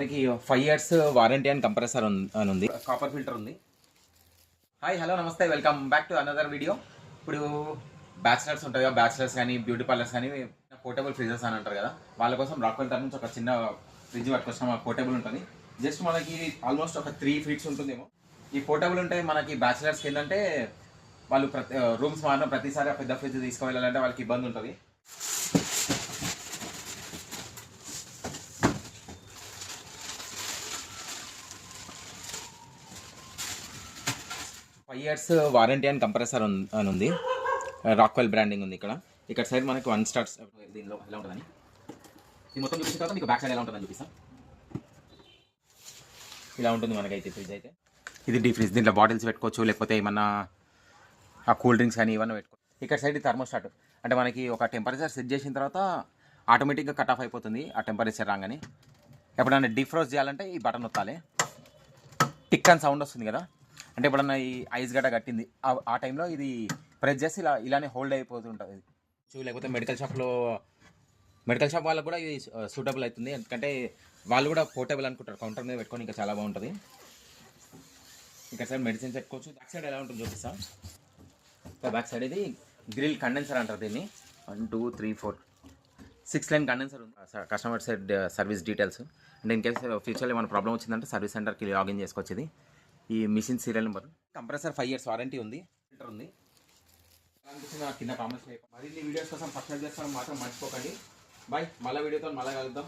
మనకి 5 years warranty and compressor అని ఉంది. కాపర్ ఫిల్టర్ ఉంది. హాయ్ హలో నమస్తే, welcome back to another video. ఇప్పుడు బ్యాచిలర్స్ ఉంటుంది కదా, బ్యాచిలర్స్ కానీ బ్యూటీ పార్లర్స్ కానీ పోర్టబుల్ ఫ్రిడ్జెస్ అని అంటారు కదా, వాళ్ళ కోసం రాక్వెల్ తరఫు నుంచి ఒక చిన్న ఫ్రిడ్జ్ పట్టుకొచ్చిన పోర్టబుల్ ఉంటుంది. జస్ట్ మనకి ఆల్మోస్ట్ ఒక 3 ఫీట్స్ ఉంటుందేమో. ఈ పోర్టబుల్ ఉంటే మనకి బ్యాచిలర్స్కి ఏంటంటే వాళ్ళు రూమ్స్ మారిన ప్రతిసారి ఆ పెద్ద ఫ్రిడ్జ్ తీసుకువెళ్ళాలంటే వాళ్ళకి ఇబ్బంది ఉంటుంది. Five years warranty and compressor అని ఉంది. రాక్వెల్ బ్రాండింగ్ ఉంది. ఇక్కడ సైడ్ మనకి 1 స్టార్స్ దీనిలో ఎలా ఉంటుందని ఇది మొత్తం చూసిన తర్వాత మీకు బ్యాక్ సైడ్ ఎలా ఉంటుందని చూపిస్తాను. ఇలా ఉంటుంది మనకైతే ఫ్రిడ్జ్ అయితే. ఇది డీ ఫ్రిడ్జ్, దీంట్లో బాటిల్స్ పెట్టుకోవచ్చు, లేకపోతే ఏమన్నా ఆ కూల్ డ్రింక్స్ కానీ ఇవన్నీ పెట్టుకోవచ్చు. ఇక్కడ సైడ్ థర్మోస్టాట్ అంటే మనకి ఒక టెంపరేచర్ సెట్ చేసిన తర్వాత ఆటోమేటిక్గా కట్ ఆఫ్ అయిపోతుంది ఆ టెంపరేచర్ రాగానే. ఎప్పుడన్నా డీఫ్రోస్ట్ చేయాలంటే ఈ బటన్ నొక్కాలి, టిక్ అని సౌండ్ వస్తుంది కదా, అంటే ఎప్పుడన్నా ఈ ఐస్ గడ్డ కట్టింది ఆ టైంలో ఇది ప్రెస్ చేసి ఇలానే హోల్డ్ అయిపోతుంటుంది. లేకపోతే మెడికల్ షాప్ వాళ్ళకు కూడా ఇది సూటబుల్ అవుతుంది, ఎందుకంటే వాళ్ళు కూడా పోర్టబుల్ అనుకుంటారు, కౌంటర్ మీద పెట్టుకొని ఇంకా చాలా బాగుంటుంది. ఇక్కడ సైడ్ మెడిసిన్స్ పెట్టుకోవచ్చు. బ్యాక్ సైడ్ ఎలా ఉంటుంది చూపిస్తా. బ్యాక్ సైడ్ ఇది గ్రిల్ కండెన్సర్ అంటారు దీన్ని. 1 2 3 4 6 లైన్ కండెన్సర్ ఉంది. కస్టమర్ సైడ్ సర్వీస్ డీటెయిల్స్ అంటే ఇన్ కేసు ఫ్యూచర్లో ఏమైనా ప్రాబ్లం వచ్చిందంటే సర్వీస్ సెంటర్కి లాగిన్ చేసుకోవచ్చు. ఇది ఈ machine serial number. Compressor 5 years warranty ఉంది. ఫిల్టర్ ఉంది. అనిపించిన కింద కామెంట్స్ మరిన్ని వీడియోస్ కోసం సబ్స్క్రైబ్ చేసుకోవడం మాత్రం మర్చిపోకండి. బాయ్, మళ్ళీ వీడియోతో మళ్ళీ కలుద్దాం.